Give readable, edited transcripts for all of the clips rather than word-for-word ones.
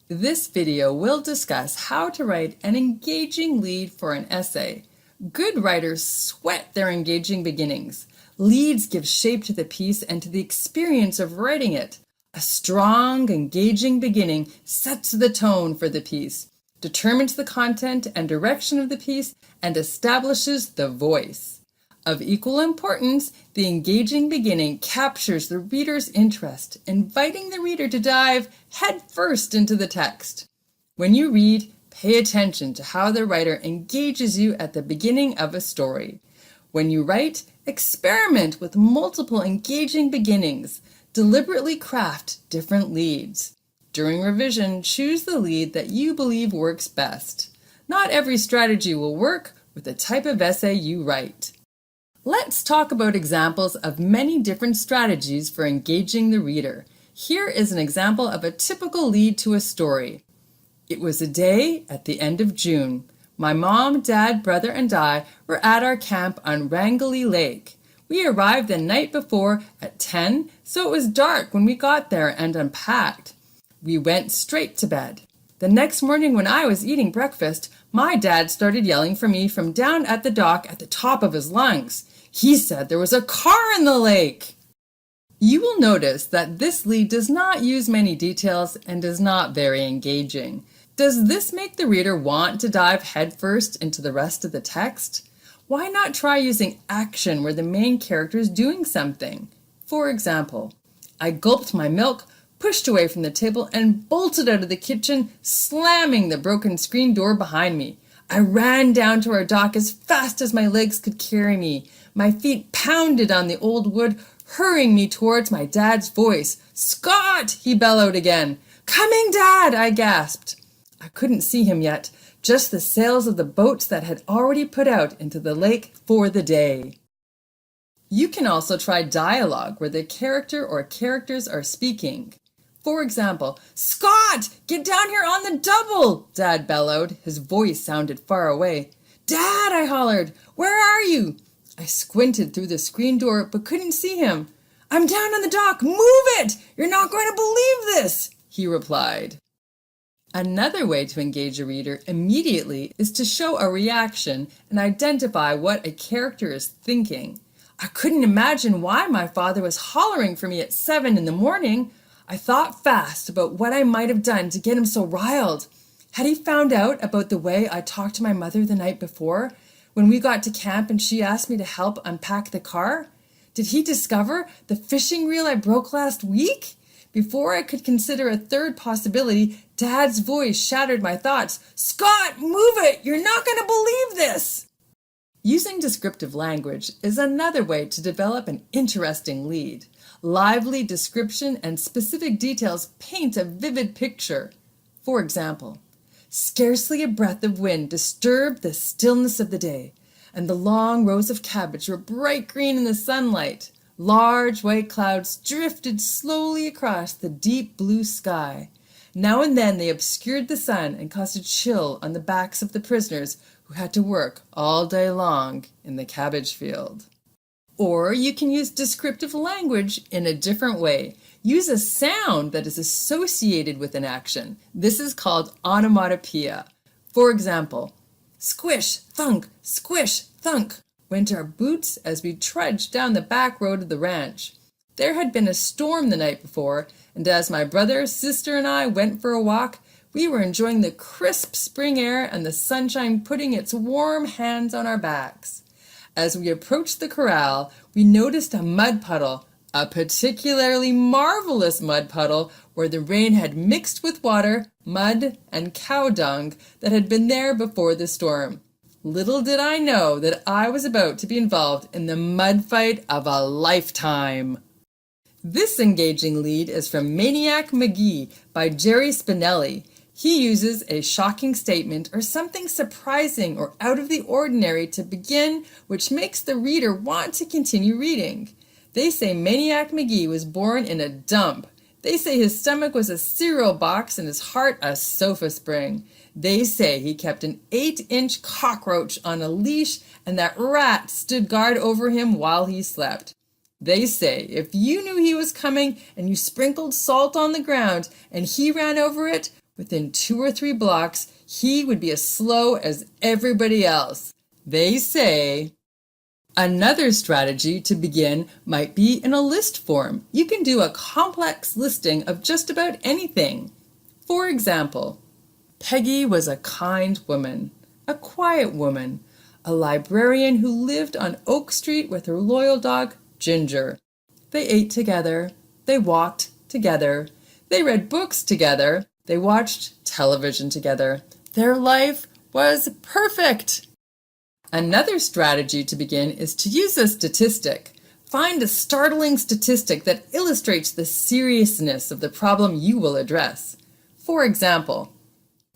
This video will discuss how to write an engaging lead for an essay. Good writers sweat their engaging beginnings. Leads give shape to the piece and to the experience of writing it. A strong, engaging beginning sets the tone for the piece, determines the content and direction of the piece, and establishes the voice. Of equal importance, the engaging beginning captures the reader's interest, inviting the reader to dive headfirst into the text. When you read, pay attention to how the writer engages you at the beginning of a story. When you write, experiment with multiple engaging beginnings. Deliberately craft different leads. During revision, choose the lead that you believe works best. Not every strategy will work with the type of essay you write. Let's talk about examples of many different strategies for engaging the reader. Here is an example of a typical lead to a story. It was a day at the end of June. My mom, dad, brother, and I were at our camp on Rangeley Lake. We arrived the night before at 10, so it was dark when we got there and unpacked. We went straight to bed. The next morning when I was eating breakfast, my dad started yelling for me from down at the dock at the top of his lungs. He said there was a car in the lake. You will notice that this lead does not use many details and is not very engaging. Does this make the reader want to dive headfirst into the rest of the text? Why not try using action where the main character is doing something? For example, I gulped my milk, pushed away from the table, and bolted out of the kitchen, slamming the broken screen door behind me. I ran down to our dock as fast as my legs could carry me. My feet pounded on the old wood, hurrying me towards my dad's voice. "Scott!" he bellowed again. "Coming, Dad!" I gasped. I couldn't see him yet, just the sails of the boats that had already put out into the lake for the day. You can also try dialogue where the character or characters are speaking. For example, "Scott, get down here on the double!" Dad bellowed. His voice sounded far away. "Dad," I hollered, "where are you?" I squinted through the screen door but couldn't see him. "I'm down on the dock. Move it! You're not going to believe this," he replied. Another way to engage a reader immediately is to show a reaction and identify what a character is thinking. I couldn't imagine why my father was hollering for me at 7 in the morning. I thought fast about what I might have done to get him so riled. Had he found out about the way I talked to my mother the night before, when we got to camp and she asked me to help unpack the car? Did he discover the fishing reel I broke last week? Before I could consider a third possibility, Dad's voice shattered my thoughts. "Scott, move it! You're not going to believe this!" Using descriptive language is another way to develop an interesting lead. Lively description and specific details paint a vivid picture. For example, scarcely a breath of wind disturbed the stillness of the day, and the long rows of cabbage were bright green in the sunlight. Large white clouds drifted slowly across the deep blue sky. Now and then they obscured the sun and caused a chill on the backs of the prisoners who had to work all day long in the cabbage field. Or you can use descriptive language in a different way. Use a sound that is associated with an action. This is called onomatopoeia. For example, squish, thunk, squish, thunk went our boots as we trudged down the back road of the ranch. There had been a storm the night before, and as my brother, sister, and I went for a walk, we were enjoying the crisp spring air and the sunshine putting its warm hands on our backs. As we approached the corral, we noticed a mud puddle, a particularly marvelous mud puddle where the rain had mixed with water, mud, and cow dung that had been there before the storm. Little did I know that I was about to be involved in the mud fight of a lifetime. This engaging lead is from Maniac McGee by Jerry Spinelli. He uses a shocking statement or something surprising or out of the ordinary to begin, which makes the reader want to continue reading. They say Maniac McGee was born in a dump. They say his stomach was a cereal box and his heart a sofa spring. They say he kept an 8-inch cockroach on a leash and that rats stood guard over him while he slept. They say if you knew he was coming and you sprinkled salt on the ground and he ran over it, Within 2 or 3 blocks, he would be as slow as everybody else. They say. Another strategy to begin might be in a list form. You can do a complex listing of just about anything. For example, Peggy was a kind woman, a quiet woman, a librarian who lived on Oak Street with her loyal dog, Ginger. They ate together, they walked together, they read books together, they watched television together. Their life was perfect. Another strategy to begin is to use a statistic. Find a startling statistic that illustrates the seriousness of the problem you will address. For example,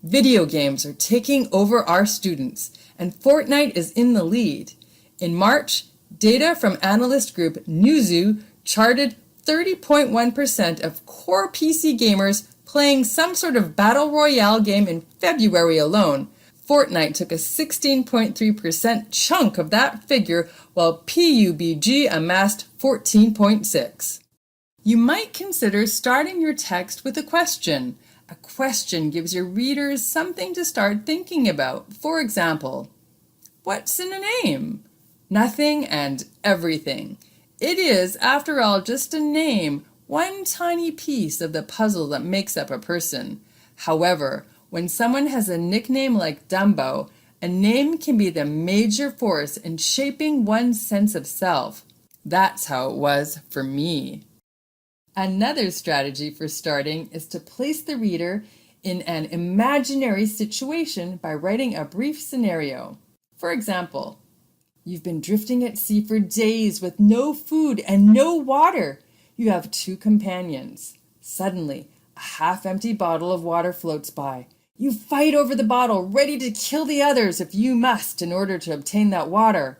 video games are taking over our students, and Fortnite is in the lead. In March, data from analyst group Newzoo charted 30.1% of core PC gamers playing some sort of battle royale game in February alone. Fortnite took a 16.3% chunk of that figure, while PUBG amassed 14.6%. You might consider starting your text with a question. A question gives your readers something to start thinking about. For example, what's in a name? Nothing and everything. It is, after all, just a name, one tiny piece of the puzzle that makes up a person. However, when someone has a nickname like Dumbo, a name can be the major force in shaping one's sense of self. That's how it was for me. Another strategy for starting is to place the reader in an imaginary situation by writing a brief scenario. For example, you've been drifting at sea for days with no food and no water. You have 2 companions. Suddenly, a half-empty bottle of water floats by. You fight over the bottle, ready to kill the others if you must in order to obtain that water.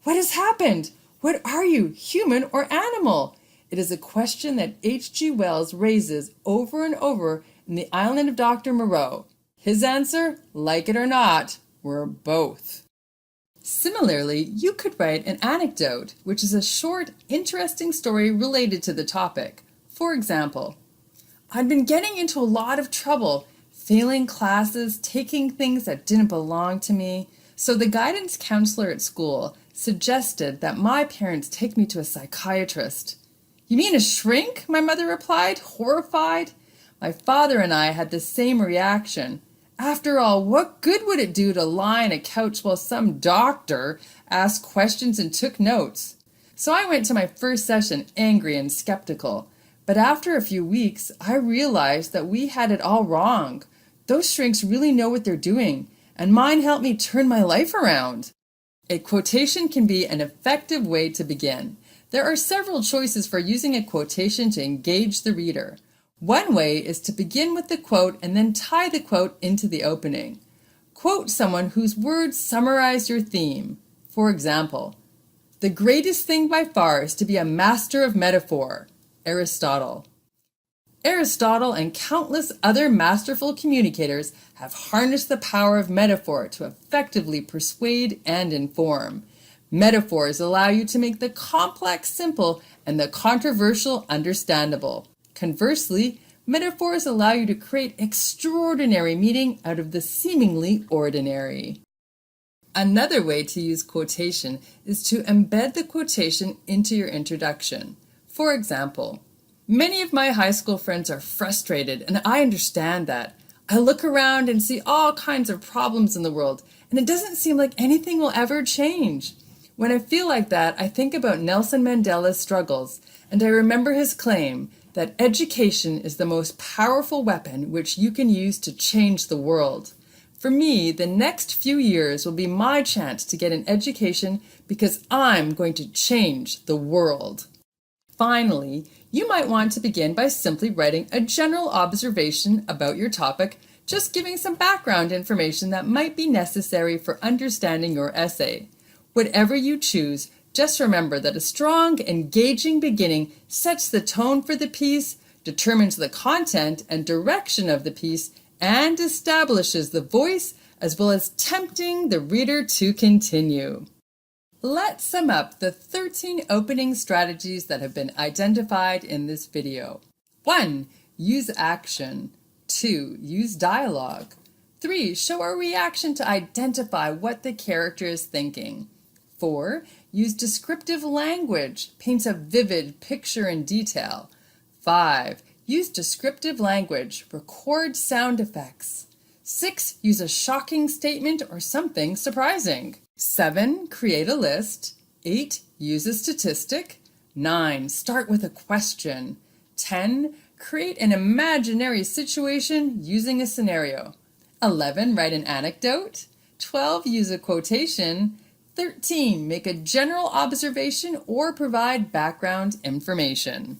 What has happened? What are you, human or animal? It is a question that H.G. Wells raises over and over in The Island of Dr. Moreau. His answer, like it or not, we're both. Similarly, you could write an anecdote, which is a short, interesting story related to the topic. For example, I'd been getting into a lot of trouble, failing classes, taking things that didn't belong to me. So the guidance counselor at school suggested that my parents take me to a psychiatrist. You mean a shrink? My mother replied, horrified. My father and I had the same reaction. After all, what good would it do to lie on a couch while some doctor asked questions and took notes? So I went to my first session angry and skeptical. But after a few weeks, I realized that we had it all wrong. Those shrinks really know what they're doing, and mine helped me turn my life around. A quotation can be an effective way to begin. There are several choices for using a quotation to engage the reader. One way is to begin with the quote and then tie the quote into the opening. Quote someone whose words summarize your theme. For example, the greatest thing by far is to be a master of metaphor. Aristotle. Aristotle and countless other masterful communicators have harnessed the power of metaphor to effectively persuade and inform. Metaphors allow you to make the complex simple and the controversial understandable. Conversely, metaphors allow you to create extraordinary meaning out of the seemingly ordinary. Another way to use quotation is to embed the quotation into your introduction. For example, many of my high school friends are frustrated, and I understand that. I look around and see all kinds of problems in the world, and it doesn't seem like anything will ever change. When I feel like that, I think about Nelson Mandela's struggles, and I remember his claim that education is the most powerful weapon which you can use to change the world. For me, the next few years will be my chance to get an education because I'm going to change the world. Finally, you might want to begin by simply writing a general observation about your topic, just giving some background information that might be necessary for understanding your essay. Whatever you choose, just remember that a strong, engaging beginning sets the tone for the piece, determines the content and direction of the piece, and establishes the voice as well as tempting the reader to continue. Let's sum up the 13 opening strategies that have been identified in this video. 1. Use action. 2. Use dialogue. 3. Show a reaction to identify what the character is thinking. 4. Use descriptive language. Paint a vivid picture in detail. 5. Use descriptive language. Record sound effects. 6. Use a shocking statement or something surprising. 7. Create a list. 8. Use a statistic. 9. Start with a question. 10. Create an imaginary situation using a scenario. 11. Write an anecdote. 12. Use a quotation. 13. Make a general observation or provide background information.